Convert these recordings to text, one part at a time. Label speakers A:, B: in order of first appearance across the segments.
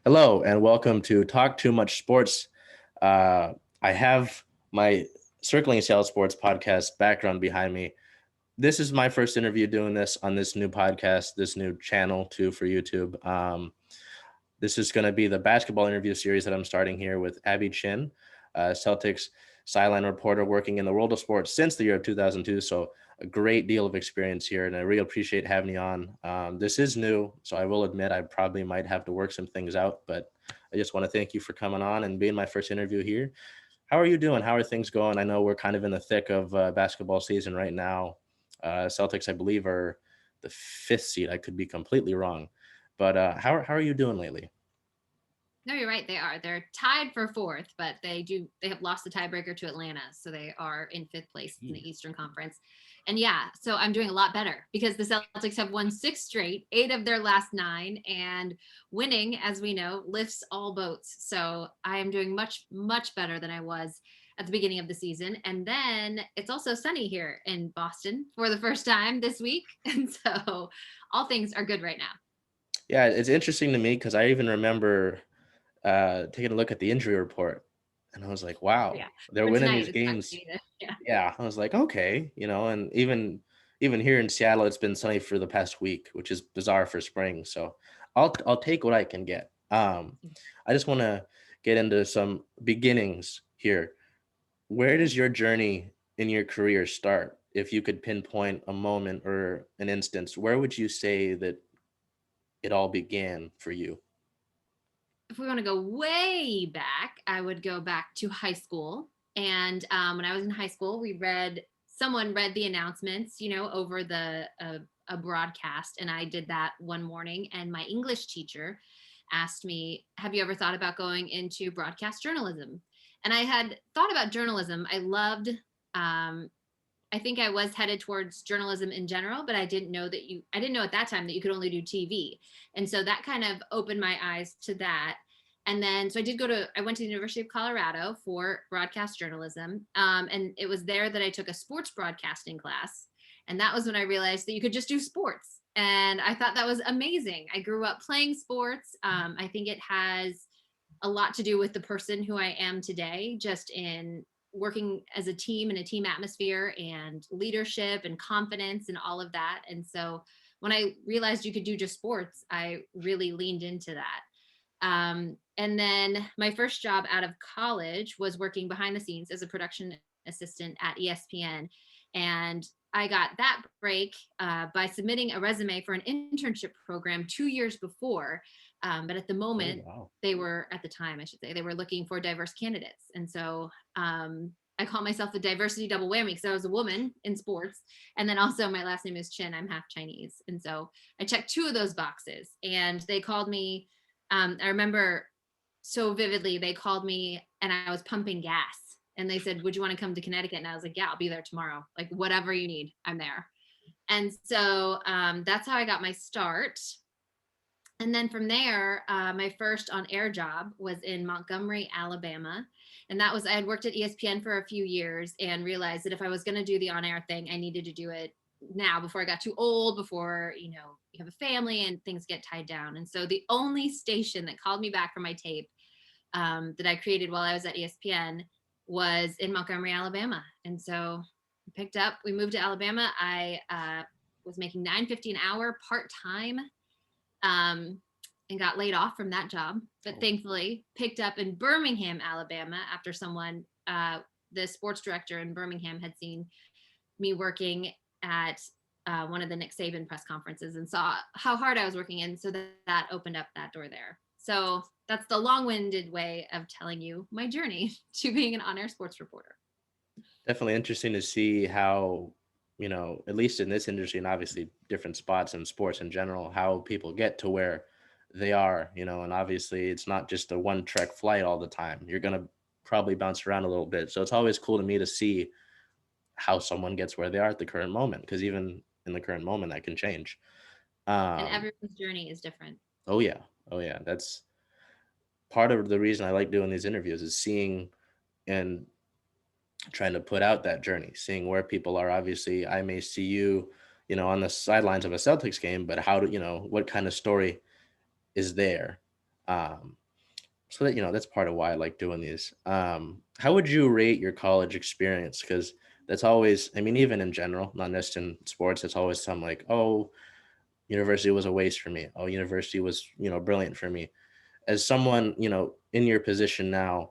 A: Hello and welcome to Talk Too Much Sports. I have my Circling Seattle Sports podcast background behind me. This is my first interview doing this on this new podcast, this new channel too for YouTube. This is going to be the basketball interview series that I'm starting here with Abby Chin, Celtics sideline reporter working in the world of sports since the year of 2002. So a great deal of experience here, and I really appreciate having you on. This is new, so I will admit I probably might have to work some things out, but I just want to thank you for coming on and being my first interview here. How are you doing? How are things going? I know we're kind of in the thick of basketball season right now. Celtics, I believe, are the fifth seed. I could be completely wrong, but how are you doing lately?
B: No, you're right. They are. They're tied for fourth, but they have lost the tiebreaker to Atlanta, so they are in fifth place in the Eastern Conference. And yeah, so I'm doing a lot better because the Celtics have won 6 straight, 8 of their last 9, and winning, as we know, lifts all boats. So I am doing much, much better than I was at the beginning of the season. And then it's also sunny here in Boston for the first time this week. And so all things are good right now.
A: Yeah, it's interesting to me because I even remember taking a look at the injury report, and I was like, wow,
B: Yeah.
A: they're
B: For
A: winning
B: tonight,
A: these
B: it's not
A: games.
B: sunny. Yeah.
A: Yeah, I was like, okay, and even here in Seattle, it's been sunny for the past week, which is bizarre for spring. So I'll take what I can get. I just want to get into some beginnings here. Where does your journey in your career start? If you could pinpoint a moment or an instance, where would you say that it all began for you?
B: If we want to go way back, I would go back to high school. And when I was in high school, someone read the announcements, over a broadcast, and I did that one morning. And my English teacher asked me, "Have you ever thought about going into broadcast journalism?" And I had thought about journalism. Um, I think I was headed towards journalism in general, but I didn't know at that time that you could only do TV. And so that kind of opened my eyes to that. And then, so I went to the University of Colorado for broadcast journalism. And it was there that I took a sports broadcasting class. And that was when I realized that you could just do sports. And I thought that was amazing. I grew up playing sports. I think it has a lot to do with the person who I am today, just in working as a team in a team atmosphere and leadership and confidence and all of that. And so when I realized you could do just sports, I really leaned into that. And then my first job out of college was working behind the scenes as a production assistant at Espn. And I got that break by submitting a resume for an internship program 2 years before. But at the
A: Oh,
B: moment,
A: wow.
B: at the time, I should say, they were looking for diverse candidates. And so I call myself the diversity double whammy because I was a woman in sports. And then also my last name is Chin. I'm half Chinese. And so I checked 2 of those boxes, and they called me. I remember so vividly, they called me and I was pumping gas, and they said, "Would you want to come to Connecticut?" And I was like, "Yeah, I'll be there tomorrow. Like, whatever you need, I'm there." And so that's how I got my start. And then from there, my first on air job was in Montgomery, Alabama. And I had worked at ESPN for a few years and realized that if I was going to do the on air thing, I needed to do it now before I got too old, before, you have a family and things get tied down. And so the only station that called me back for my tape that I created while I was at ESPN was in Montgomery, Alabama. And so we moved to Alabama. I was making $9.50 an hour part time, and got laid off from that job, but thankfully picked up in Birmingham, Alabama, after the sports director in Birmingham had seen me working at one of the Nick Saban press conferences and saw how hard I was working. And so that opened up that door there. So that's the long-winded way of telling you my journey to being an on-air sports reporter.
A: Definitely interesting to see how, at least in this industry and obviously different spots in sports in general, how people get to where they are, and obviously it's not just a one track flight all the time. You're going to probably bounce around a little bit. So it's always cool to me to see how someone gets where they are at the current moment, because even in the current moment, that can change.
B: And
A: Um,
B: everyone's journey is different.
A: oh, yeah. Oh, yeah. That's part of the reason I like doing these interviews is seeing and trying to put out that journey, seeing where people are. Obviously, I may see you, on the sidelines of a Celtics game, but what kind of story is there? Um, so that, that's part of why I like doing these. How would you rate your college experience? Because that's always, I mean, even in general, not just in sports, it's always some like, oh, university was a waste for me. Oh, university was, brilliant for me. As someone, in your position now,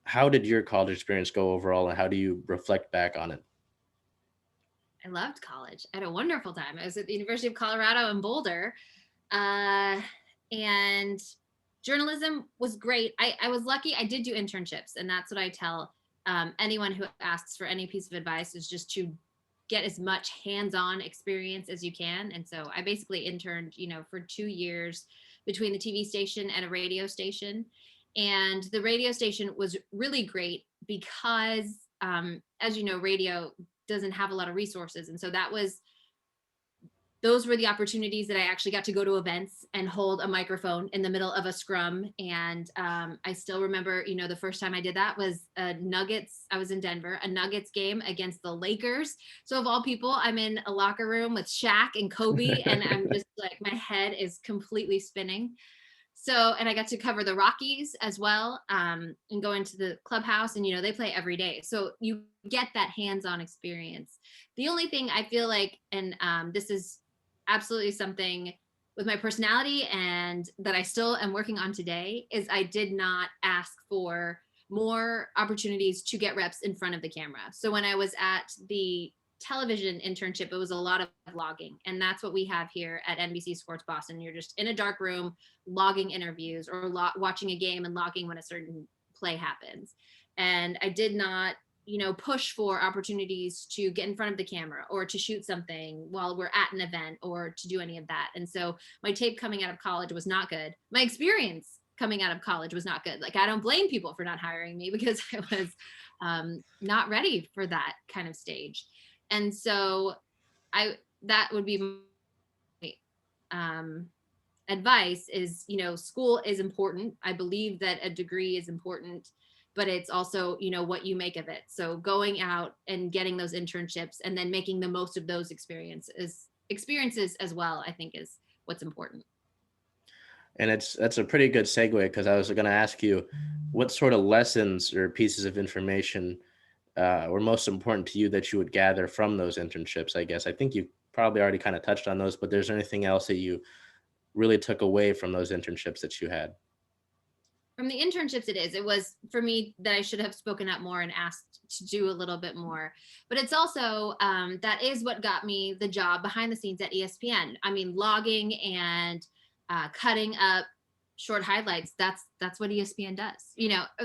A: how did your college experience go overall, and how do you reflect back on it?
B: I loved college. I had a wonderful time. I was at the University of Colorado in Boulder. Uh, and journalism was great. I was lucky. I did do internships, and that's what I tell anyone who asks for any piece of advice is just to get as much hands-on experience as you can. And so I basically interned, for 2 years between the TV station and a radio station. And the radio station was really great because, as you know, radio doesn't have a lot of resources. And so those were the opportunities that I actually got to go to events and hold a microphone in the middle of a scrum. And I still remember, the first time I did that was Nuggets. I was in Denver, a Nuggets game against the Lakers. So of all people, I'm in a locker room with Shaq and Kobe, and I'm just like, my head is completely spinning. So, and I got to cover the Rockies as well, and go into the clubhouse, and they play every day. So you get that hands-on experience. The only thing I feel like, and this is absolutely something with my personality and that I still am working on today, is I did not ask for more opportunities to get reps in front of the camera. So when I was at the television internship, it was a lot of logging, and that's what we have here at NBC Sports Boston. You're just in a dark room logging interviews, or watching a game and logging when a certain play happens. And I did not push for opportunities to get in front of the camera or to shoot something while we're at an event or to do any of that. And so my tape coming out of college was not good. My experience coming out of college was not good. Like, I don't blame people for not hiring me, because I was not ready for that kind of stage. And so that would be my advice is, school is important. I believe that a degree is important, but it's also, what you make of it. So going out and getting those internships and then making the most of those experiences as well, I think is what's important.
A: And that's a pretty good segue, because I was going to ask you what sort of lessons or pieces of information were most important to you that you would gather from those internships. I guess I think you probably already kind of touched on those, but there's anything else that you really took away from those internships that you had?
B: From the internships, it was for me that I should have spoken up more and asked to do a little bit more. But it's also that is what got me the job behind the scenes at ESPN. I mean, logging and cutting up short highlights, that's what ESPN does.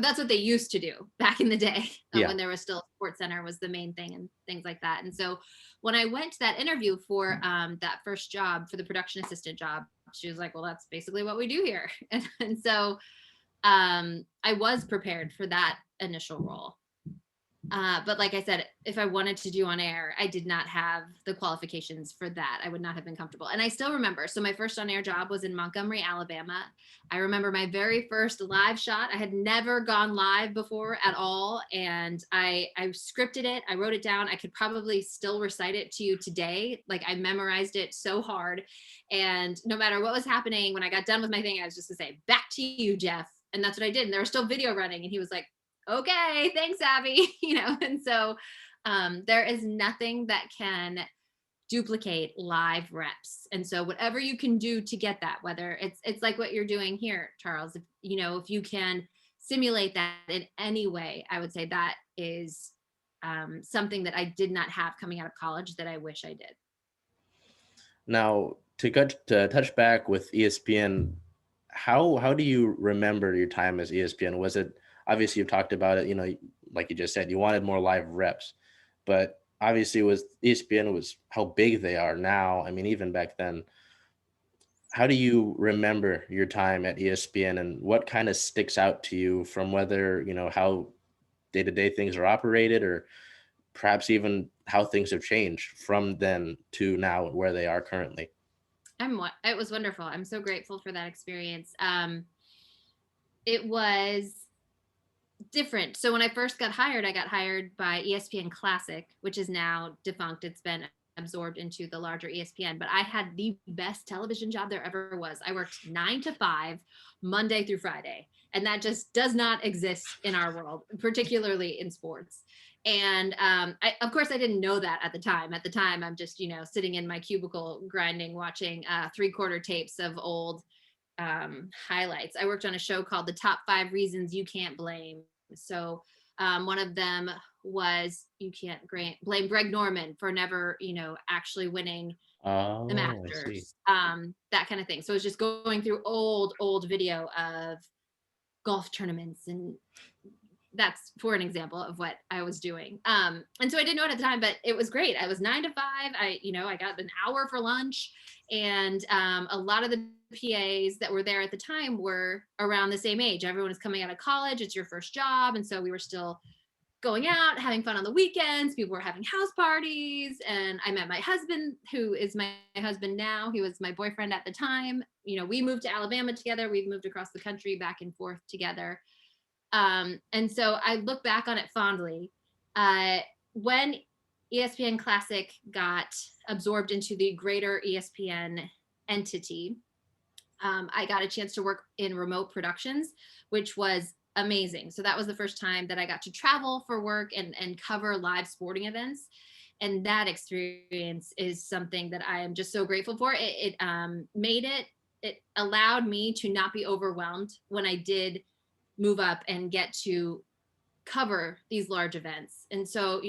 B: That's what they used to do back in the day,
A: Yeah.
B: when there was still Sports Center was the main thing and things like that. And so when I went to that interview for that first job, for the production assistant job, she was like, well, that's basically what we do here. And so I was prepared for that initial role. But like I said, if I wanted to do on air, I did not have the qualifications for that. I would not have been comfortable. And I still remember, so my first on air job was in Montgomery, Alabama. I remember my very first live shot. I had never gone live before at all. And I scripted it. I wrote it down. I could probably still recite it to you today. Like, I memorized it so hard. And no matter what was happening, when I got done with my thing, I was just gonna say, back to you, Jeff. And that's what I did. And there was still video running. And he was like, okay, thanks, Abby. And so there is nothing that can duplicate live reps. And so whatever you can do to get that, whether it's like what you're doing here, Charles, if you can simulate that in any way, I would say that is something that I did not have coming out of college that I wish I did.
A: Now, to touch back with ESPN, how do you remember your time as ESPN? Was it, obviously you've talked about it, like you just said, you wanted more live reps, but obviously with ESPN was how big they are now. I mean, even back then, how do you remember your time at ESPN, and what kind of sticks out to you from whether, how day-to-day things are operated, or perhaps even how things have changed from then to now where they are currently?
B: It was wonderful. I'm so grateful for that experience. It was different. So when I first got hired, I got hired by ESPN Classic, which is now defunct. It's been absorbed into the larger ESPN, but I had the best television job there ever was. I worked 9 to 5, Monday through Friday. And that just does not exist in our world, particularly in sports. And of course, I didn't know that at the time. At the time, I'm just, sitting in my cubicle grinding, watching 3/4 tapes of old highlights. I worked on a show called The Top 5 Reasons You Can't Blame. So one of them was you can't blame Greg Norman for never, actually winning the
A: Oh, I see.
B: Masters, that kind of thing. So it's just going through old video of golf tournaments, and that's for an example of what I was doing. And so I didn't know it at the time, but it was great. I was 9 to 5. I got an hour for lunch, and a lot of the PAs that were there at the time were around the same age. Everyone was coming out of college. It's your first job. And so we were still going out, having fun on the weekends. People were having house parties. And I met my husband, who is my husband now. He was my boyfriend at the time. We moved to Alabama together. We've moved across the country back and forth together. And so I look back on it fondly. When ESPN Classic got absorbed into the greater ESPN entity, I got a chance to work in remote productions, which was amazing. So that was the first time that I got to travel for work and cover live sporting events. And that experience is something that I am just so grateful for. It allowed me to not be overwhelmed when I did move up and get to cover these large events. And so,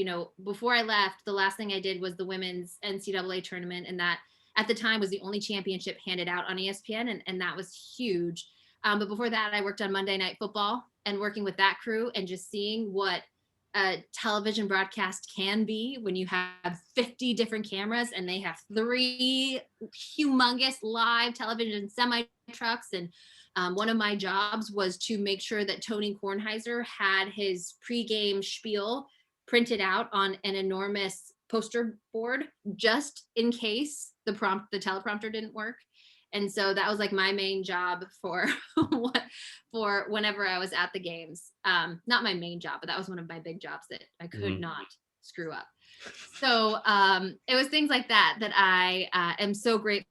B: before I left, the last thing I did was the women's NCAA tournament. And that at the time was the only championship handed out on ESPN. And that was huge. But before that, I worked on Monday Night Football and working with that crew and just seeing what a television broadcast can be when you have 50 different cameras and they have 3 humongous live television semi trucks. And one of my jobs was to make sure that Tony Kornheiser had his pregame spiel printed out on an enormous poster board just in case the teleprompter didn't work. And so that was like my main job for whenever I was at the games. Not my main job, but that was one of my big jobs that I could not screw up. So it was things like that I am so grateful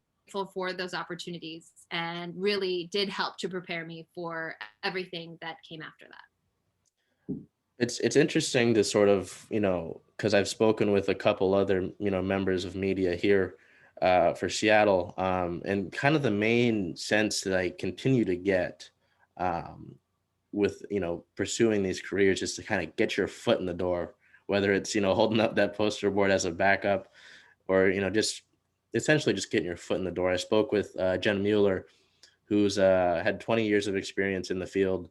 B: for those opportunities, and really did help to prepare me for everything that came after that.
A: It's interesting to sort of, because I've spoken with a couple other, members of media here for Seattle, and kind of the main sense that I continue to get with, pursuing these careers is to kind of get your foot in the door, whether it's, holding up that poster board as a backup or, just essentially just getting your foot in the door. I spoke with Jen Mueller, who's had 20 years of experience in the field,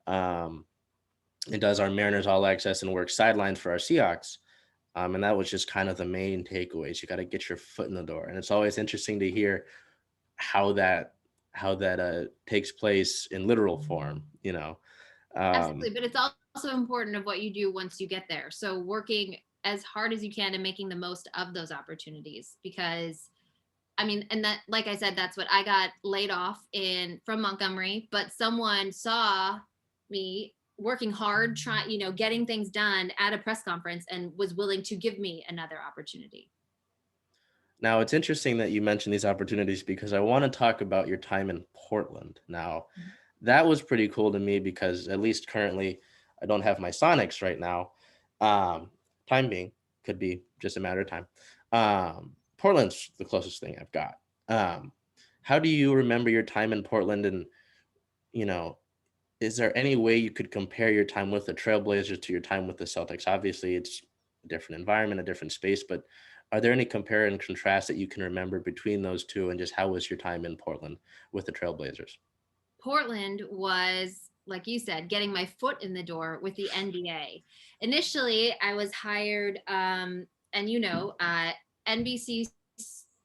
A: and does our Mariners All Access and works sidelines for our Seahawks. And that was just kind of the main takeaways. You got to get your foot in the door. And it's always interesting to hear how that takes place in literal form,
B: Absolutely. But it's also important of what you do once you get there. So working as hard as you can and making the most of those opportunities, because and that, like I said, that's what I got laid off from Montgomery, but someone saw me working hard, getting things done at a press conference and was willing to give me another opportunity.
A: Now, it's interesting that you mentioned these opportunities because I want to talk about your time in Portland. Now, that was pretty cool to me because at least currently I don't have my Sonics right now. Time being, could be just a matter of time. Portland's the closest thing I've got. How do you remember your time in Portland? And, is there any way you could compare your time with the Trailblazers to your time with the Celtics? Obviously, it's a different environment, a different space, but are there any compare and contrast that you can remember between those two, and just how was your time in Portland with the Trailblazers?
B: Portland was, like you said, getting my foot in the door with the NBA. Initially, I was hired, NBC,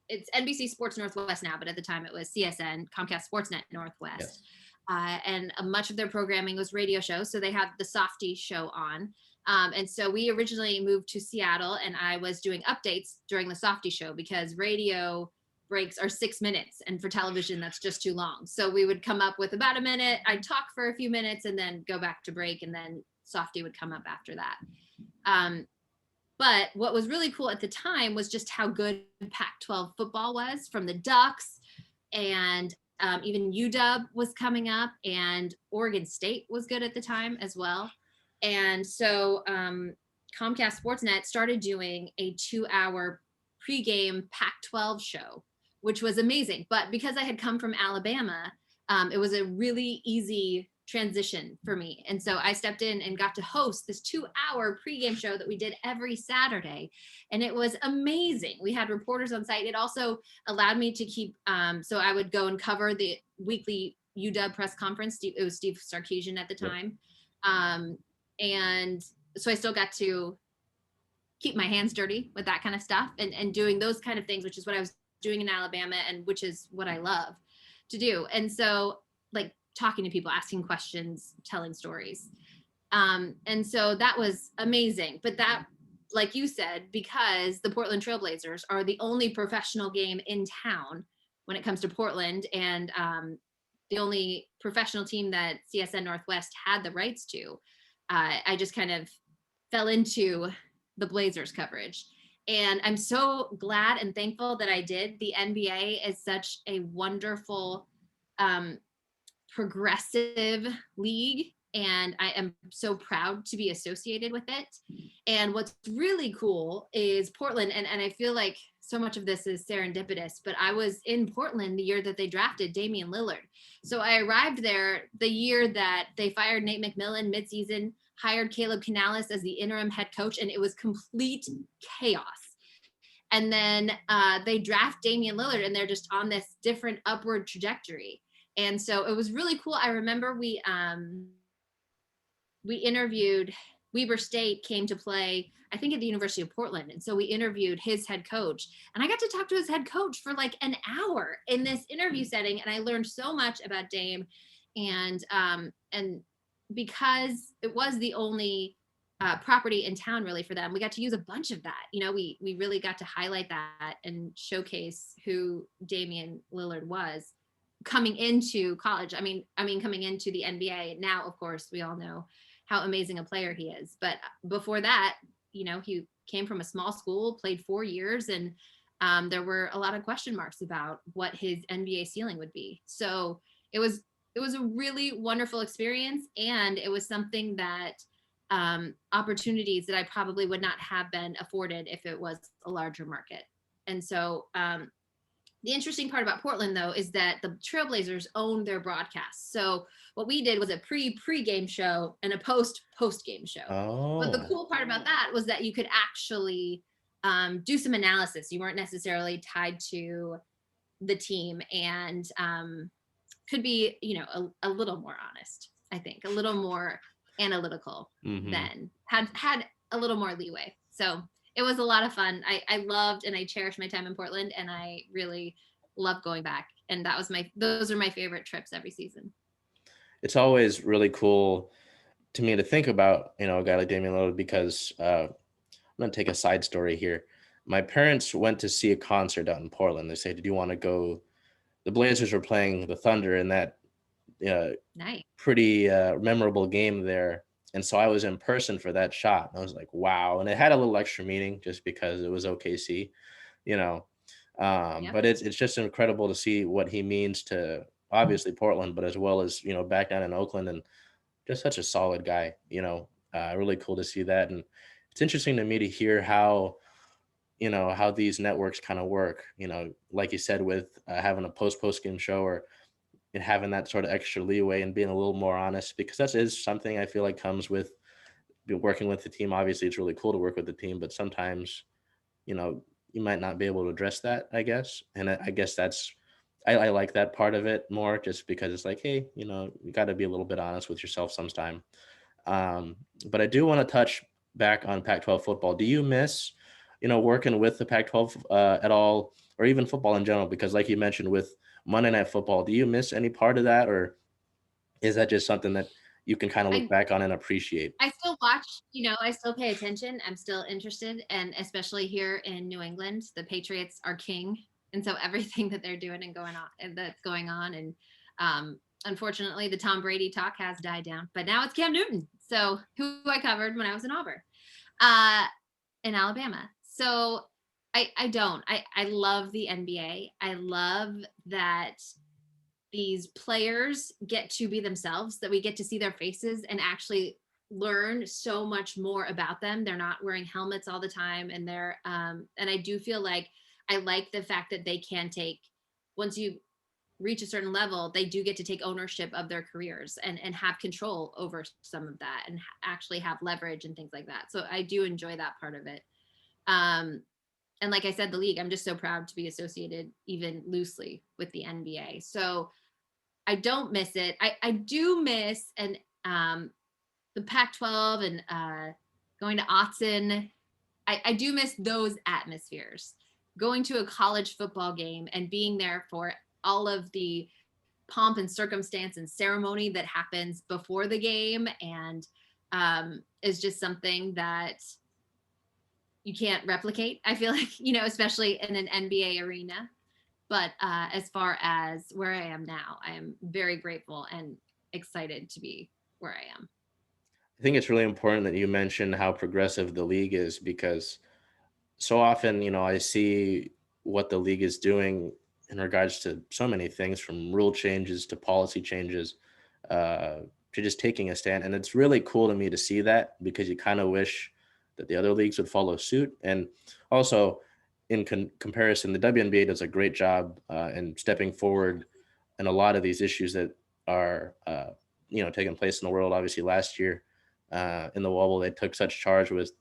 B: it's NBC Sports Northwest now, but at the time it was CSN, Comcast Sportsnet Northwest. Yes. And much of their programming was radio shows. So they had the Softy show on. And so we originally moved to Seattle, and I was doing updates during the Softy show because radio breaks are 6 minutes. And for television, that's just too long. So we would come up with about a minute. I'd talk for a few minutes and then go back to break. And then Softy would come up after that. But what was really cool at the time was just how good Pac-12 football was, from the Ducks, and even UW was coming up, and Oregon State was good at the time as well. And so Comcast Sportsnet started doing a 2-hour pregame Pac-12 show, which was amazing. But because I had come from Alabama, it was a really easy transition for me. And so I stepped in and got to host this 2-hour pregame show that we did every Saturday. And it was amazing. We had reporters on site. It also allowed me to keep, so I would go and cover the weekly UW press conference. It was Steve Sarkisian at the time. And so I still got to keep my hands dirty with that kind of stuff and doing those kind of things, which is what I was doing in Alabama and which is what I love to do. And so, like, talking to people, asking questions, telling stories. And so that was amazing. But that, like you said, because the Portland Trailblazers are the only professional game in town when it comes to Portland, and the only professional team that CSN Northwest had the rights to, I just kind of fell into the Blazers coverage. And I'm so glad and thankful that I did. The NBA is such a wonderful, progressive league, and I am so proud to be associated with it. And what's really cool is Portland, and I feel like so much of this is serendipitous, but I was in Portland the year that they drafted Damian Lillard. So I arrived there the year that they fired Nate McMillan midseason, hired Caleb Canales as the interim head coach, and it was complete chaos. And then they draft Damian Lillard, and they're just on this different upward trajectory. And so it was really cool. I remember we interviewed, Weber State came to play, I think, at the University of Portland. And so we interviewed his head coach, and I got to talk to his head coach for like an hour in this interview setting. And I learned so much about Dame. And because it was the only property in town really for them, we got to use a bunch of that. You know, we really got to highlight that and showcase who Damian Lillard was coming into college. I mean, coming into the NBA. Now, of course, we all know how amazing a player he is. But before that, you know, he came from a small school, played 4 years, and there were a lot of question marks about what his NBA ceiling would be. So it was a really wonderful experience, and it was something that opportunities that I probably would not have been afforded if it was a larger market. And so the interesting part about Portland, though, is that the Trailblazers own their broadcasts. So what we did was a pre-game show and a post-game show.
A: Oh.
B: But the cool part about that was that you could actually do some analysis. You weren't necessarily tied to the team, and could be, you know, a little more honest, I think, a little more analytical than had a little more leeway. So it was a lot of fun. I loved and I cherished my time in Portland, and I really love going back. And those are my favorite trips every season.
A: It's always really cool to me to think about, you know, a guy like Damian Lillard, because I'm going to take a side story here. My parents went to see a concert out in Portland. They said, "Did you want to go?" The Blazers were playing the Thunder in that
B: nice,
A: pretty memorable game there. And so I was in person for that shot. I was like, wow. And it had a little extra meaning just because it was OKC, you know. But it's just incredible to see what he means to obviously Portland, but as well as, you know, back down in Oakland, and just such a solid guy, you know. Really cool to see that. And it's interesting to me to hear how, you know, how these networks kind of work, you know, like you said, with having a post game show, or and having that sort of extra leeway and being a little more honest, because that is something I feel like comes with working with the team. Obviously, it's really cool to work with the team, but sometimes, you know, you might not be able to address that, I guess. And I guess I like that part of it more, just because it's like, hey, you know, you got to be a little bit honest with yourself sometime. But I do want to touch back on Pac-12 football. Do you miss, you know, working with the Pac-12 at all, or even football in general? Because like you mentioned with Monday Night Football, do you miss any part of that, or is that just something that you can kind of look back on and appreciate?
B: I still watch, you know, I still pay attention. I'm still interested. And especially here in New England, the Patriots are king. And so everything that they're doing and that's going on. And unfortunately, the Tom Brady talk has died down, but now it's Cam Newton. So who I covered when I was in Auburn. in Alabama. So I don't. I love the NBA. I love that these players get to be themselves, that we get to see their faces and actually learn so much more about them. They're not wearing helmets all the time. And and I do feel like I like the fact that they can take, once you reach a certain level, they do get to take ownership of their careers and have control over some of that and actually have leverage and things like that. So I do enjoy that part of it. Um, and like I said, the league, I'm just so proud to be associated even loosely with the NBA. So I don't miss it. I do miss the Pac-12 and going to Autzen. I do miss those atmospheres. Going to a college football game and being there for all of the pomp and circumstance and ceremony that happens before the game, and is just something that you can't replicate. I feel like, especially in an NBA arena. But as far as where I am now, I am very grateful and excited to be where I am.
A: I think it's really important that you mention how progressive the league is, because so often, I see what the league is doing in regards to so many things, from rule changes to policy changes, uh, to just taking a stand. And it's really cool to me to see that, because you kind of wish that the other leagues would follow suit. And also, in comparison, the WNBA does a great job in stepping forward in a lot of these issues that are, taking place in the world. Obviously, last year in the wobble, they took such charge with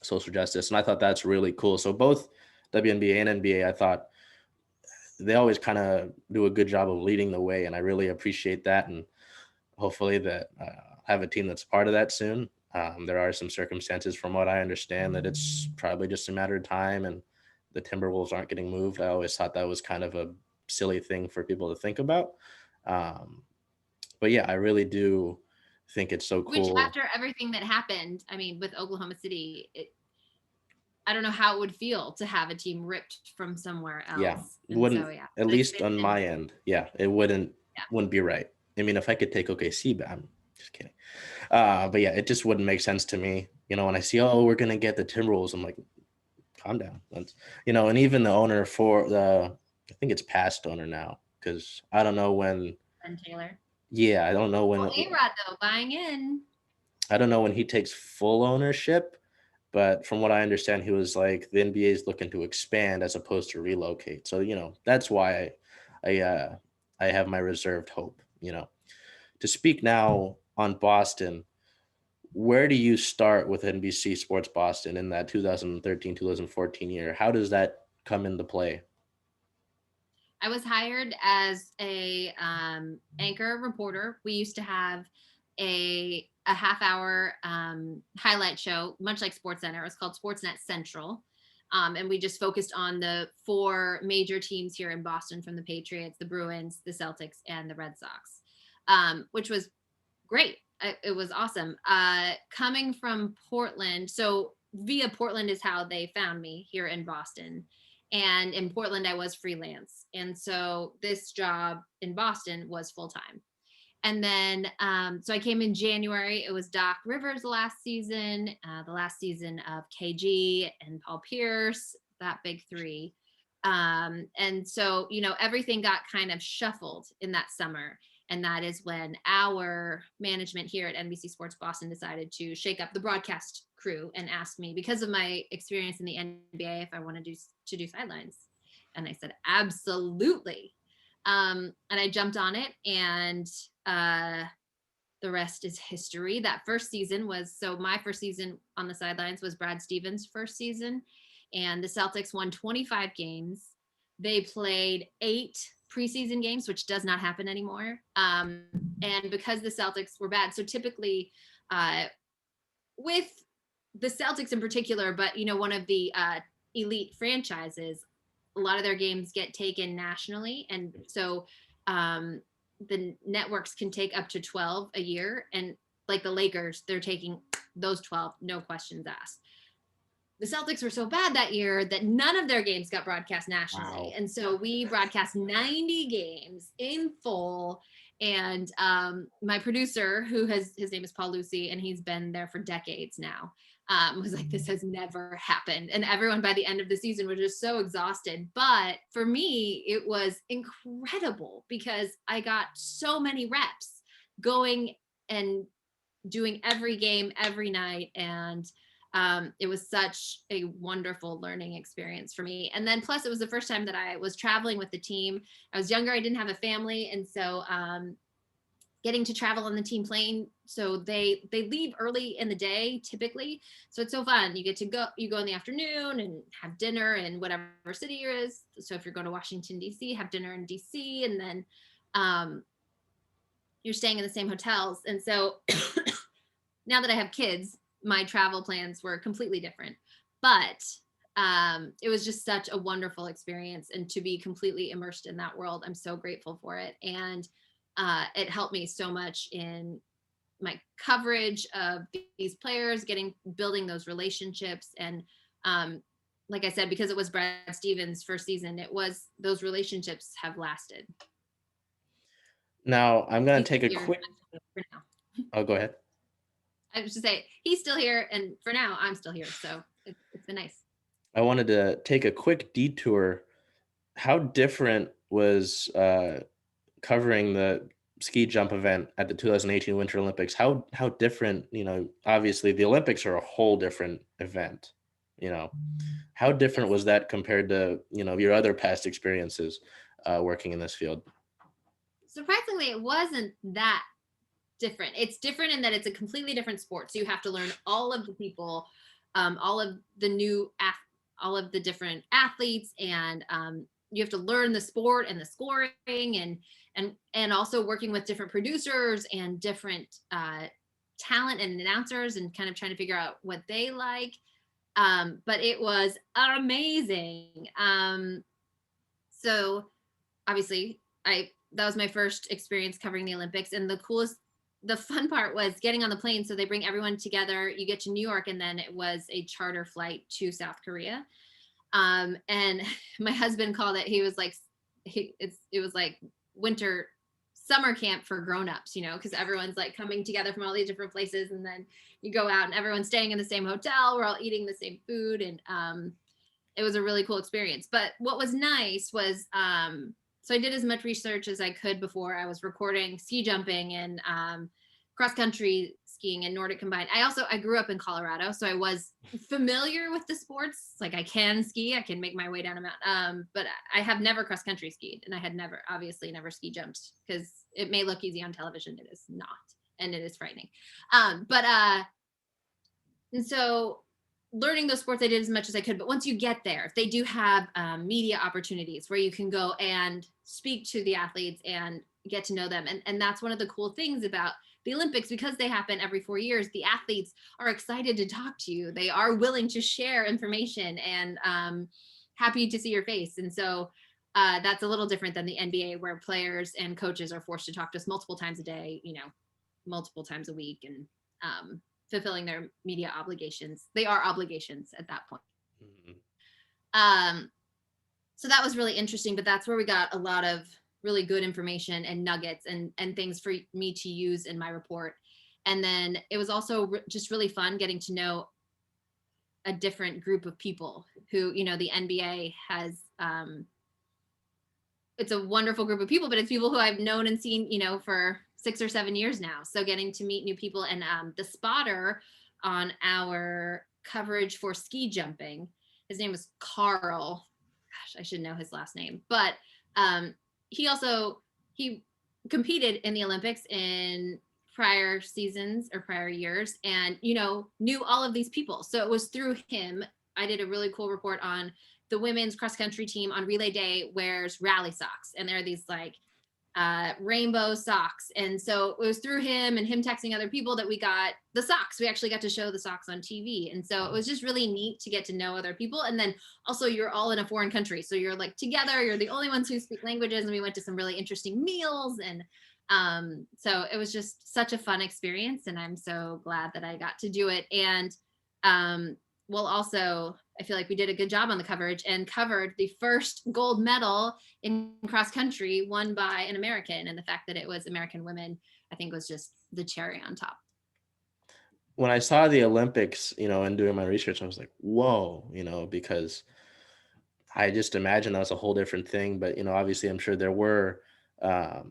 A: social justice, and I thought that's really cool. So both WNBA and NBA, I thought they always kind of do a good job of leading the way, and I really appreciate that. And hopefully that have a team that's part of that soon. There are some circumstances, from what I understand, that it's probably just a matter of time, and the Timberwolves aren't getting moved. I always thought that was kind of a silly thing for people to think about. Um, but yeah, I really do think it's so
B: Which,
A: cool.
B: after everything that happened, I mean, with Oklahoma City, I don't know how it would feel to have a team ripped from somewhere
A: Yeah,
B: else. And
A: wouldn't,
B: so, yeah,
A: at
B: to
A: least
B: expand
A: on
B: and
A: my end. Yeah, it wouldn't
B: yeah.
A: wouldn't be right. I mean, if I could take OKC, but I'm just kidding. But yeah, it just wouldn't make sense to me. When I see, oh, we're gonna get the Timberwolves, I'm like, calm down. And even the owner for I think it's past owner now, because I don't know when.
B: And Taylor.
A: Yeah, I don't know when.
B: Well, A-Rod, though, buying in.
A: I don't know when he takes full ownership, but from what I understand, he was like, the NBA is looking to expand as opposed to relocate. So that's why I I have my reserved hope. To speak now on Boston, where do you start with NBC Sports Boston in that 2013-2014 year? How does that come into play?
B: I was hired as a anchor reporter. We used to have a half hour highlight show, much like SportsCenter. It was called Sportsnet Central. And we just focused on the four major teams here in Boston, from the Patriots, the Bruins, the Celtics, and the Red Sox, which was great. It was awesome. Coming from Portland, so via Portland is how they found me here in Boston. And in Portland, I was freelance. And so this job in Boston was full time. And then, so I came in January. It was Doc Rivers the last season of KG and Paul Pierce, that big three. And so, everything got kind of shuffled in that summer. And that is when our management here at NBC Sports Boston decided to shake up the broadcast crew and asked me, because of my experience in the NBA, if I wanted to do sidelines. And I said, absolutely. And I jumped on it, and the rest is history. That first season my first season on the sidelines was Brad Stevens' first season, and the Celtics won 25 games. They played 8 preseason games, which does not happen anymore. And because the Celtics were bad, so typically with the Celtics in particular, but one of the elite franchises, a lot of their games get taken nationally, and so the networks can take up to 12 a year, and like the Lakers, they're taking those 12, no questions asked. The Celtics were so bad that year that none of their games got broadcast nationally.
A: Wow.
B: And so we broadcast 90 games in full, And my producer, his name is Paul Lucy, and he's been there for decades now, was like, this has never happened. And everyone by the end of the season was just so exhausted. But for me, it was incredible because I got so many reps going and doing every game every night. And it was such a wonderful learning experience for me. And then plus it was the first time that I was traveling with the team. I was younger, I didn't have a family. And so getting to travel on the team plane. So they leave early in the day typically. So it's so fun. You go in the afternoon and have dinner in whatever city you're is. So if you're going to Washington, DC, have dinner in DC, and then you're staying in the same hotels. And so now that I have kids, my travel plans were completely different, but it was just such a wonderful experience. And to be completely immersed in that world, I'm so grateful for it. And it helped me so much in my coverage of these players, building those relationships. And like I said, because it was Brad Stevens' first season, those relationships have lasted.
A: Now I'm going to take a quick, oh, go ahead.
B: I was just say he's still here, and for now I'm still here, so it's been nice.
A: I wanted to take a quick detour. How different was covering the ski jump event at the 2018 Winter Olympics? How different, obviously the Olympics are a whole different event, how different was that compared to, your other past experiences working in this field?
B: Surprisingly, it wasn't that different. It's different in that it's a completely different sport. So you have to learn all of the people, all of the different athletes, and you have to learn the sport and the scoring, and also working with different producers and different talent and announcers, and kind of trying to figure out what they like. But it was amazing. So obviously that was my first experience covering the Olympics, and the fun part was getting on the plane. So they bring everyone together, you get to New York, and then it was a charter flight to South Korea. And my husband called it, he was like, it was like summer camp for grownups, because everyone's like coming together from all these different places, and then you go out and everyone's staying in the same hotel, we're all eating the same food, and it was a really cool experience. But what was nice was so I did as much research as I could before I was recording ski jumping and cross country skiing and Nordic combined. I grew up in Colorado, so I was familiar with the sports. Like I can ski, I can make my way down a mountain. But I have never cross country skied, and I had obviously never ski jumped, because it may look easy on television. It is not, and it is frightening. And so learning those sports, I did as much as I could. But once you get there, they do have media opportunities where you can go and speak to the athletes and get to know them. And that's one of the cool things about the Olympics, because they happen every 4 years. The athletes are excited to talk to you. They are willing to share information, and happy to see your face. And so that's a little different than the NBA, where players and coaches are forced to talk to us multiple times a day, multiple times a week, and fulfilling their media obligations. They are obligations at that point. Mm-hmm. So that was really interesting, but that's where we got a lot of really good information and nuggets and things for me to use in my report. And then it was also just really fun getting to know a different group of people who, the NBA has, it's a wonderful group of people, but it's people who I've known and seen, for 6 or 7 years now. So getting to meet new people, and the spotter on our coverage for ski jumping, his name was Carl. Gosh, I should know his last name, but he competed in the Olympics in prior seasons or prior years, and knew all of these people. So it was through him. I did a really cool report on the women's cross country team on relay day wears rally socks, and they're these like rainbow socks. And so it was through him and him texting other people that we got the socks. We actually got to show the socks on TV. And so it was just really neat to get to know other people. And then also you're all in a foreign country, so you're like together, you're the only ones who speak languages. And we went to some really interesting meals, and so it was just such a fun experience, and I'm so glad that I got to do it. And well, also, I feel like we did a good job on the coverage and covered the first gold medal in cross country won by an American. And the fact that it was American women, I think, was just the cherry on top.
A: When I saw the Olympics, and doing my research, I was like, whoa, because I just imagined that was a whole different thing. But, obviously, I'm sure there were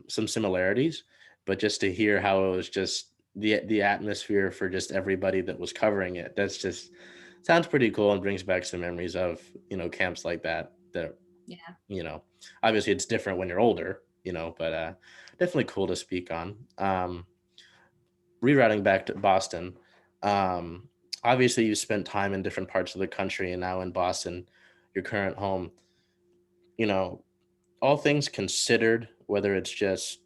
A: some similarities. But just to hear how it was just the atmosphere for just everybody that was covering it, that's just sounds pretty cool and brings back some memories of, camps like that. That,
B: Yeah.
A: you know, obviously it's different when you're older, but definitely cool to speak on. Rerouting back to Boston, obviously you spent time in different parts of the country and now in Boston, your current home, you know, all things considered, whether it's just,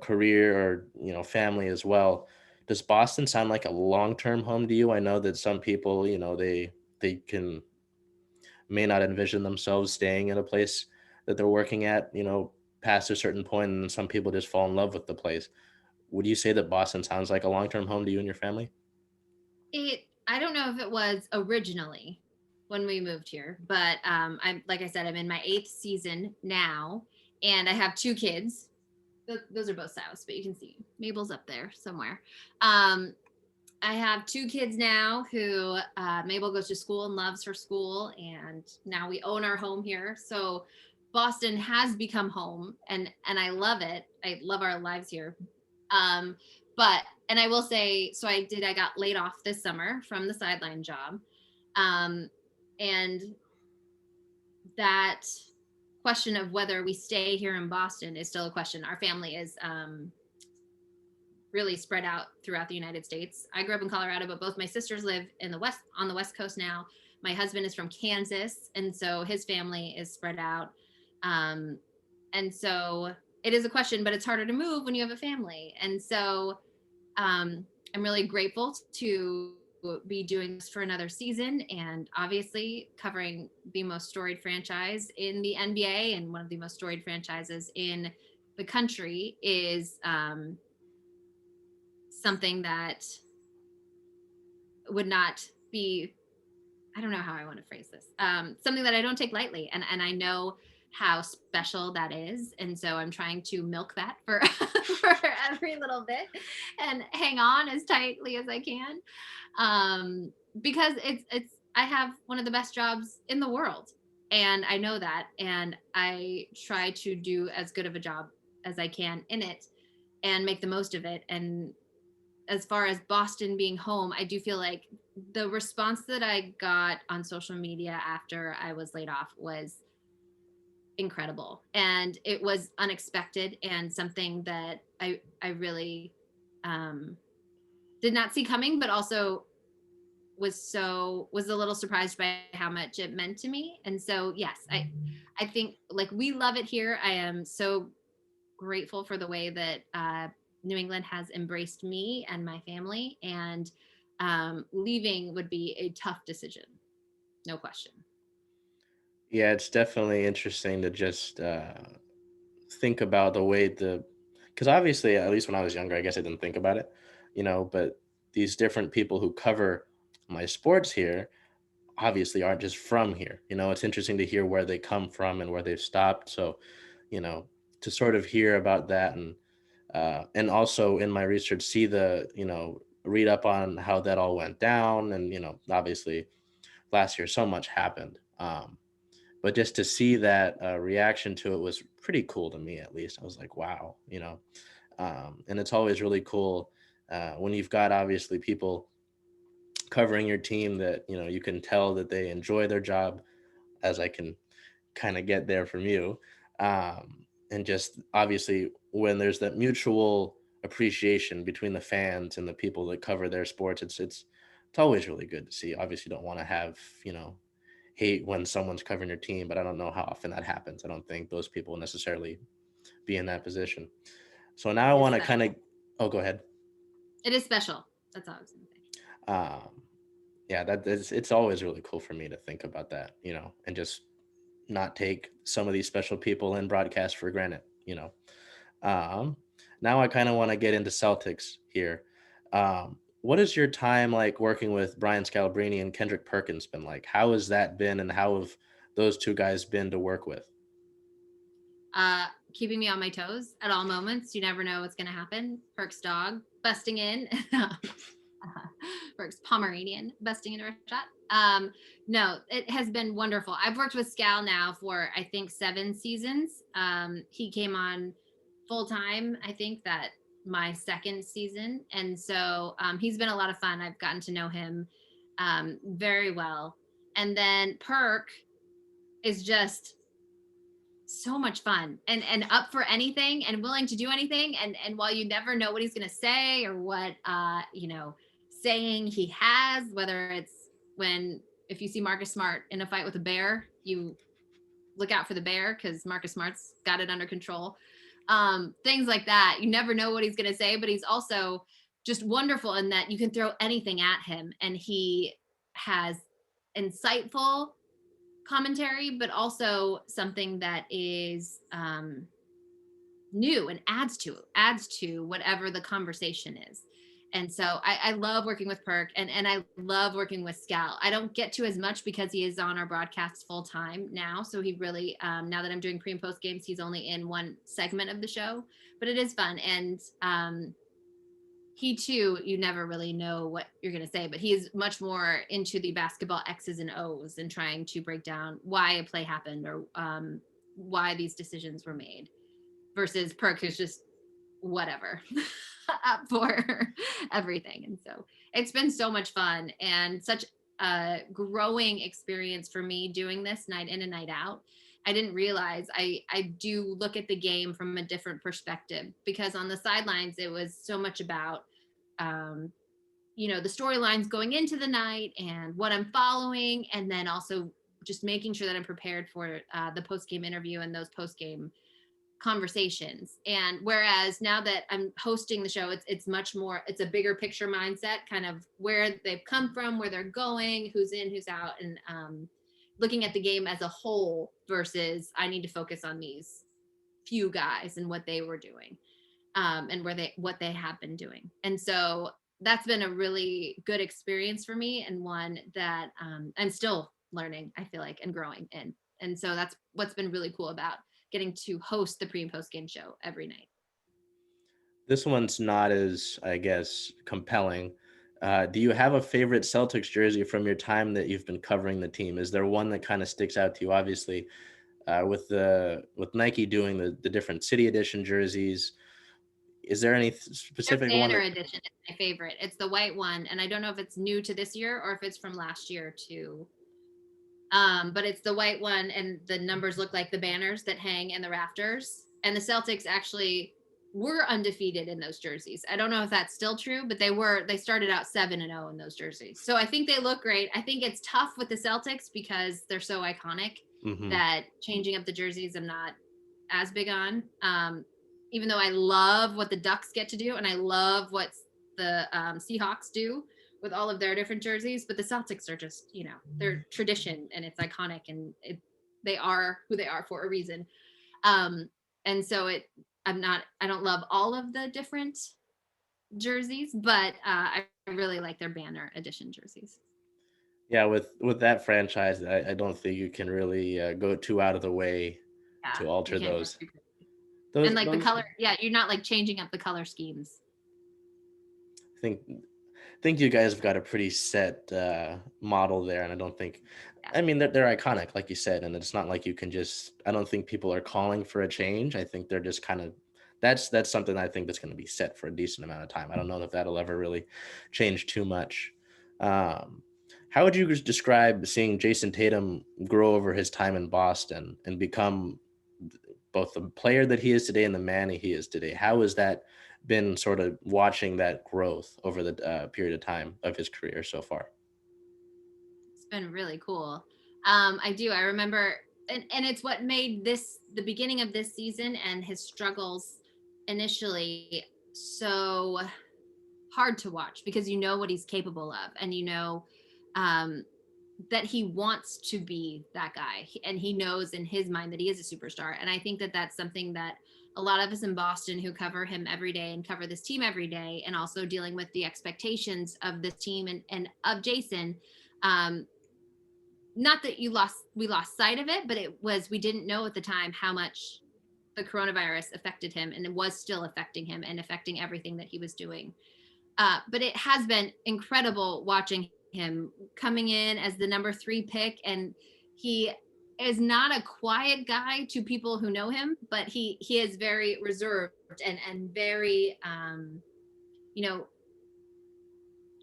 A: career or, family as well, does Boston sound like a long-term home to you? I know that some people, they can may not envision themselves staying in a place that they're working at, past a certain point, and some people just fall in love with the place. Would you say that Boston sounds like a long-term home to you and your family?
B: I don't know if it was originally when we moved here, but I'm, like I said, I'm in my 8th season now, and I have 2 kids. Those are both Souths, but you can see Mabel's up there somewhere. I have 2 kids now who Mabel goes to school and loves her school, and now we own our home here. So Boston has become home, and I love it. I love our lives here. Um, but and I will say, so I got laid off this summer from the sideline job, um, and that question of whether we stay here in Boston is still a question. Our family is really spread out throughout the United States. I grew up in Colorado, but both my sisters live in the West, on the West Coast now. My husband is from Kansas, and so his family is spread out. Um, and so it is a question, but it's harder to move when you have a family. And so I'm really grateful to be doing this for another season, and obviously covering the most storied franchise in the NBA and one of the most storied franchises in the country is something that would not be, I don't know how I want to phrase this, something that I don't take lightly, and I know how special that is, and so I'm trying to milk that for for every little bit and hang on as tightly as I can, because it's I have one of the best jobs in the world, and I know that, and I try to do as good of a job as I can in it and make the most of it. And as far as Boston being home, I do feel like the response that I got on social media after I was laid off was incredible. And it was unexpected and something that I really um, did not see coming, but also was a little surprised by how much it meant to me. And so yes, I think like we love it here. I am so grateful for the way that New England has embraced me and my family, and leaving would be a tough decision, no question.
A: Yeah, it's definitely interesting to just think about the way because obviously, at least when I was younger, I guess I didn't think about it, but these different people who cover my sports here obviously aren't just from here. It's interesting to hear where they come from and where they've stopped. So, you know, to sort of hear about that and also in my research, see read up on how that all went down. And, obviously last year, so much happened. But just to see that reaction to it was pretty cool to me, at least. I was like, wow, and it's always really cool when you've got obviously people covering your team that, you can tell that they enjoy their job, as I can kind of get there from you. And just obviously when there's that mutual appreciation between the fans and the people that cover their sports, it's always really good to see. Obviously, you don't want to have, hate when someone's covering your team, but I don't know how often that happens. I don't think those people necessarily be in that position. So now I
B: It is
A: want to kind
B: special.
A: of, oh, go ahead.
B: It is special. That's all I was going to say.
A: Um, yeah, it's always really cool for me to think about that, and just not take some of these special people in broadcast for granted. Um, Now I kind of want to get into Celtics here. What is your time like working with Brian Scalabrine and Kendrick Perkins been like? How has that been, and how have those two guys been to work with?
B: Keeping me on my toes at all moments. You never know what's going to happen. Perk's dog busting in. Perk's Pomeranian busting into a shot. No, it has been wonderful. I've worked with Scal now for, I think, 7 seasons. He came on full time, I think, that my second season. And so he's been a lot of fun. I've gotten to know him very well. And then Perk is just so much fun and up for anything and willing to do anything, and while you never know what he's going to say or what saying he has, whether it's when, if you see Marcus Smart in a fight with a bear, you look out for the bear because Marcus Smart's got it under control. Things like that, you never know what he's going to say, but he's also just wonderful in that you can throw anything at him and he has insightful commentary, but also something that is new and adds to whatever the conversation is. And so I love working with Perk, and I love working with Scal. I don't get to as much because he is on our broadcast full time now. So he really, now that I'm doing pre and post games, he's only in one segment of the show, but it is fun. And he too, you never really know what you're going to say, but he's much more into the basketball X's and O's and trying to break down why a play happened or why these decisions were made, versus Perk, who's just whatever up for everything. And so it's been so much fun and such a growing experience for me doing this night in and night out. I didn't realize I do look at the game from a different perspective, because on the sidelines, it was so much about, the storylines going into the night and what I'm following. And then also just making sure that I'm prepared for the post-game interview and those post-game conversations. And whereas now that I'm hosting the show, it's much more, it's a bigger picture mindset, kind of where they've come from, where they're going, who's in, who's out, and looking at the game as a whole versus I need to focus on these few guys and what they were doing, and what they have been doing. And so that's been a really good experience for me, and one that I'm still learning, I feel like, and growing in. And so that's what's been really cool about getting to host the pre and post game show every night.
A: This one's not as, I guess, compelling. Do you have a favorite Celtics jersey from your time that you've been covering the team? Is there one that kind of sticks out to you? Obviously, with Nike doing the different city edition jerseys, is there any
B: Their
A: specific one
B: banner
A: that?
B: edition is my favorite. It's the white one, and I don't know if it's new to this year or if it's from last year too. But it's the white one, and the numbers look like the banners that hang in the rafters. And the Celtics actually were undefeated in those jerseys. I don't know if that's still true, but they started out 7-0 in those jerseys. So I think they look great. I think it's tough with the Celtics because they're so iconic
A: Mhm.
B: that changing up the jerseys I'm not as big on. Even though I love what the Ducks get to do, and I love what the Seahawks do with all of their different jerseys, but the Celtics are just, they're tradition and it's iconic, and they are who they are for a reason. And so I don't love all of the different jerseys, but I really like their banner edition jerseys.
A: Yeah, with that franchise, I don't think you can really go too out of the way
B: Yeah,
A: to
B: you
A: alter
B: can't go
A: those.
B: too crazy. And
A: Those
B: like the
A: those
B: color, yeah, you're not like changing up the color schemes.
A: I think you guys have got a pretty set model there, and I don't think.
B: Yeah.
A: I mean, they're iconic, like you said, and it's not like you can just. I don't think people are calling for a change. I think they're just kind of. That's something I think that's going to be set for a decent amount of time. I don't know if that'll ever really change too much. Um, how would you describe seeing Jayson Tatum grow over his time in Boston and become both the player that he is today and the man he is today? How has that been, sort of watching that growth over the period of time of his career so far?
B: It's been really cool. I remember, and it's what made the beginning of this season and his struggles initially so hard to watch, because you know what he's capable of, and um, that he wants to be that guy, and he knows in his mind that he is a superstar. And I think that that's something that a lot of us in Boston who cover him every day and cover this team every day, and also dealing with the expectations of this team and of Jayson, not that we lost sight of it, but we didn't know at the time how much the coronavirus affected him, and it was still affecting him and affecting everything that he was doing. But it has been incredible watching him coming in as the number 3 pick, and he is not a quiet guy to people who know him, but he is very reserved and very you know,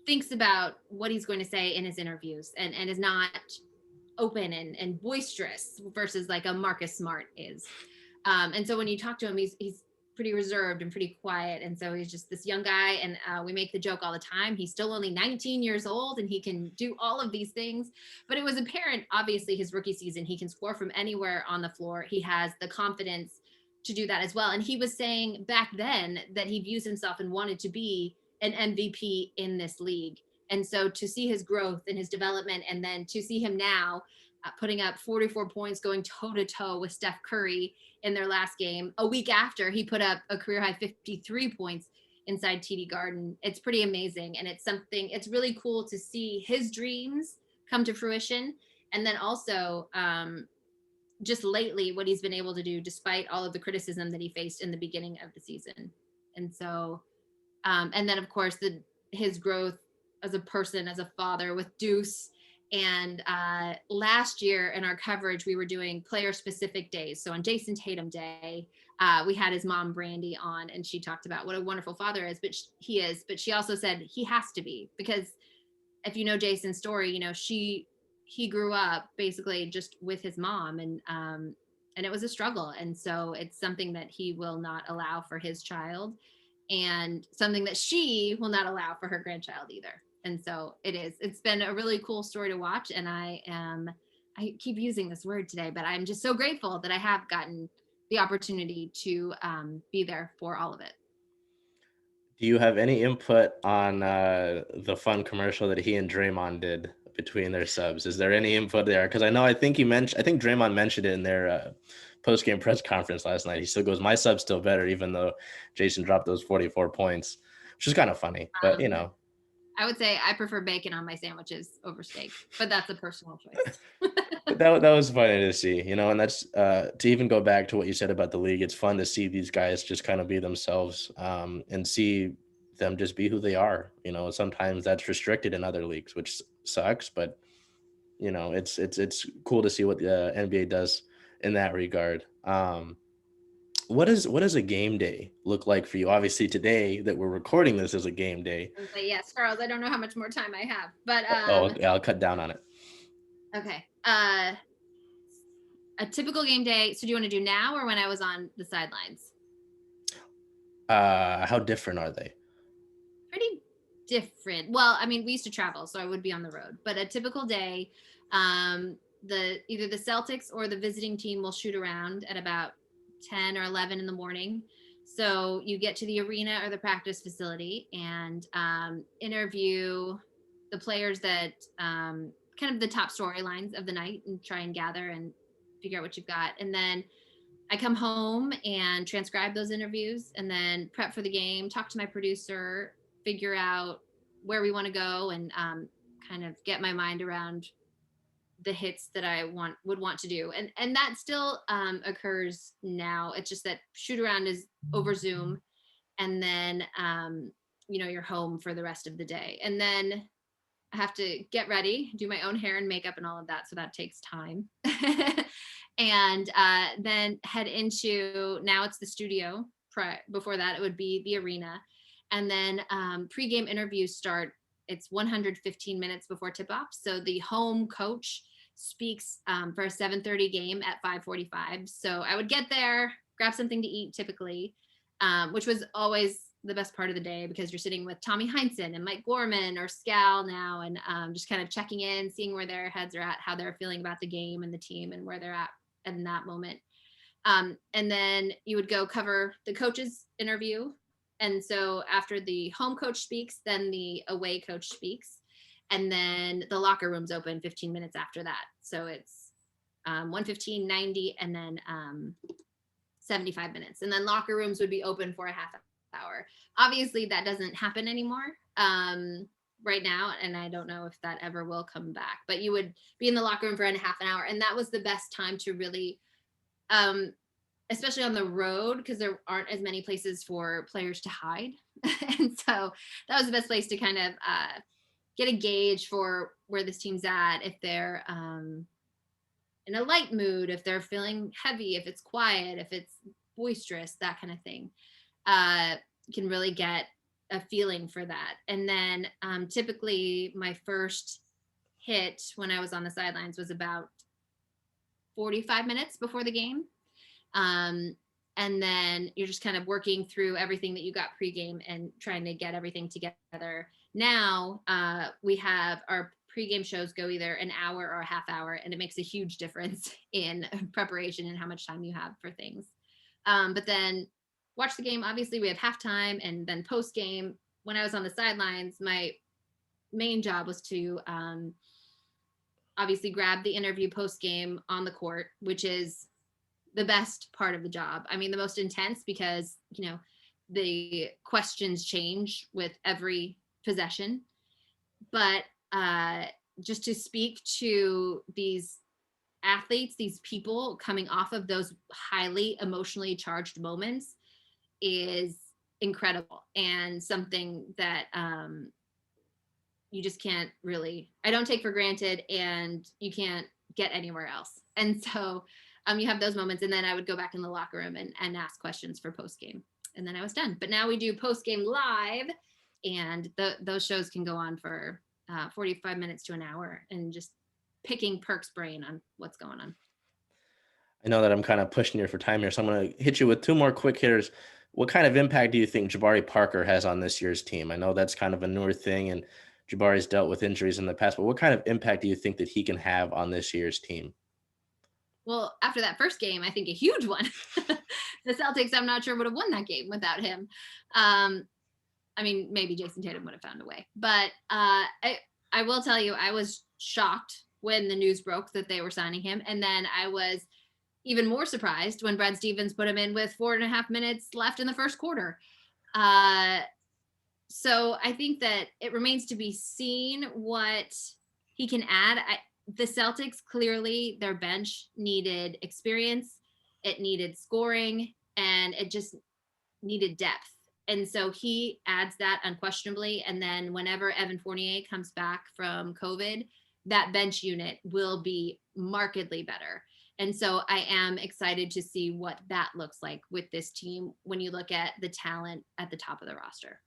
B: thinks about what he's going to say in his interviews, and is not open and boisterous versus like a Marcus Smart is. And so when you talk to him, he's pretty reserved and pretty quiet. And so he's just this young guy. And we make the joke all the time. He's still only 19 years old and he can do all of these things. But it was apparent, obviously, his rookie season, he can score from anywhere on the floor. He has the confidence to do that as well. And he was saying back then that he views himself and wanted to be an MVP in this league. And so to see his growth and his development, and then to see him now putting up 44 points, going toe to toe with Steph Curry in their last game, a week after he put up a career high 53 points inside TD Garden. It's pretty amazing. And it's really cool to see his dreams come to fruition. And then also just lately what he's been able to do despite all of the criticism that he faced in the beginning of the season. And so, and then of course his growth as a person, as a father with Deuce. And last year in our coverage, we were doing player specific days. So on Jayson Tatum Day, we had his mom, Brandy, on, and she talked about what a wonderful father he is. But she also said he has to be, because if you know Jayson's story, you know, he grew up basically just with his mom, and it was a struggle. And so it's something that he will not allow for his child, and something that she will not allow for her grandchild either. And so it's been a really cool story to watch. And I keep using this word today, but I'm just so grateful that I have gotten the opportunity to be there for all of it.
A: Do you have any input on the fun commercial that he and Draymond did between their subs? Is there any input there? Because I think Draymond mentioned it in their post-game press conference last night. He still goes, "My sub's still better," even though Jayson dropped those 44 points, which is kind of funny. But you know,
B: I would say I prefer bacon on my sandwiches over steak, but that's a personal choice.
A: But that was funny to see, you know, and that's to even go back to what you said about the league. It's fun to see these guys just kind of be themselves, and see them just be who they are. You know, sometimes that's restricted in other leagues, which sucks, but you know, it's cool to see what the NBA does in that regard. What does a game day look like for you? Obviously, today that we're recording this is a game day.
B: But yes, Charles, I don't know how much more time I have, but
A: Okay, I'll cut down on it.
B: Okay. A typical game day. So do you want to do now or when I was on the sidelines?
A: How different are they?
B: Pretty different. Well, I mean, we used to travel, so I would be on the road. But a typical day, either the Celtics or the visiting team will shoot around at about 10 or 11 in the morning. So you get to the arena or the practice facility and interview the players that kind of the top storylines of the night, and try and gather and figure out what you've got. And then I come home and transcribe those interviews, and then prep for the game, talk to my producer, figure out where we want to go, and kind of get my mind around the hits that I would want to do. And that still occurs now. It's just that shoot around is over Zoom, and then you're home for the rest of the day. And then I have to get ready, do my own hair and makeup and all of that. So that takes time. And then head into, now it's the studio. Before that, it would be the arena. And then pregame interviews start. It's 115 minutes before tip-off. So the home coach speaks for a 7:30 game at 5:45. So I would get there, grab something to eat typically, which was always the best part of the day, because you're sitting with Tommy Heinsohn and Mike Gorman or Scal now, and just kind of checking in, seeing where their heads are at, how they're feeling about the game and the team and where they're at in that moment. And then you would go cover the coach's interview. And so after the home coach speaks, then the away coach speaks. And then the locker room's open 15 minutes after that. So it's 1:15, 90, and then 75 minutes. And then locker rooms would be open for a half hour. Obviously, that doesn't happen anymore right now. And I don't know if that ever will come back. But you would be in the locker room for a half an hour. And that was the best time to really, especially on the road, because there aren't as many places for players to hide. And so that was the best place to kind of get a gauge for where this team's at, if they're in a light mood, if they're feeling heavy, if it's quiet, if it's boisterous, that kind of thing. You can really get a feeling for that. And then typically my first hit when I was on the sidelines was about 45 minutes before the game. And then you're just kind of working through everything that you got pregame and trying to get everything together. Now we have our pregame shows go either an hour or a half hour, and it makes a huge difference in preparation and how much time you have for things. But then watch the game. Obviously, we have halftime and then post game. When I was on the sidelines, my main job was to obviously grab the interview post game on the court, which is the best part of the job. I mean, the most intense, because, you know, the questions change with every possession. But just to speak to these athletes, these people coming off of those highly emotionally charged moments is incredible, and something that you just can't really, I don't take for granted, and you can't get anywhere else. And so you have those moments, and then I would go back in the locker room and ask questions for post game, and then I was done. But now we do post game live, and those shows can go on for 45 minutes to an hour, and just picking Perk's brain on what's going on.
A: I know that I'm kind of pushing you for time here, so I'm going to hit you with two more quick hitters. What kind of impact do you think Jabari Parker has on this year's team? I know that's kind of a newer thing, and Jabari's dealt with injuries in the past, but what kind of impact do you think that he can have on this year's team?
B: Well, after that first game, I think a huge one. The Celtics, I'm not sure, would have won that game without him. I mean, maybe Jayson Tatum would have found a way. But I will tell you, I was shocked when the news broke that they were signing him. And then I was even more surprised when Brad Stevens put him in with 4.5 minutes left in the first quarter. So I think that it remains to be seen what he can add. The Celtics, clearly, their bench needed experience, it needed scoring, and it just needed depth. And so he adds that unquestionably. And then whenever Evan Fournier comes back from COVID, that bench unit will be markedly better. And so I am excited to see what that looks like with this team when you look at the talent at the top of the roster.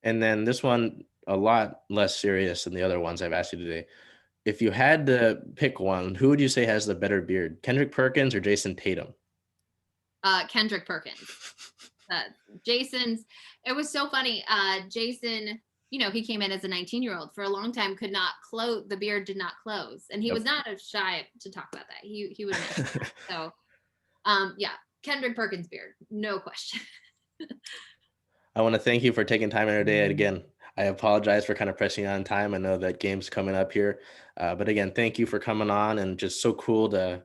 A: And then this one, a lot less serious than the other ones I've asked you today. If you had to pick one, who would you say has the better beard, Kendrick Perkins or Jayson Tatum?
B: Kendrick Perkins. Jason's, it was so funny. Jason, you know, he came in as a 19-year-old for a long time, could not close, the beard did not close. And he was not shy to talk about that. He would admit that. So, yeah, Kendrick Perkins beard, no question.
A: I want to thank you for taking time in our day. Again, I apologize for kind of pressing on time. I know that game's coming up here. But again, thank you for coming on, and just so cool to,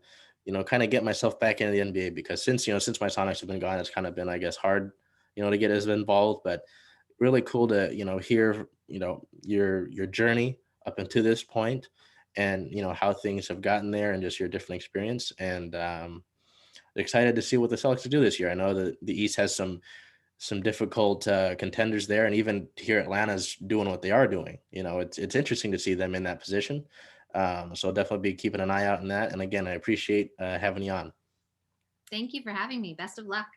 A: kind of get myself back into the NBA, because since my Sonics have been gone, it's kind of been, I guess, hard, to get as involved, but really cool to, hear, your journey up until this point, and, how things have gotten there, and just your different experience. And excited to see what the Celtics do this year. I know that the East has some difficult contenders there, and even here Atlanta's doing what they are doing. It's interesting to see them in that position. So I'll definitely be keeping an eye out on that. And again, I appreciate having you on.
B: Thank you for having me. Best of luck.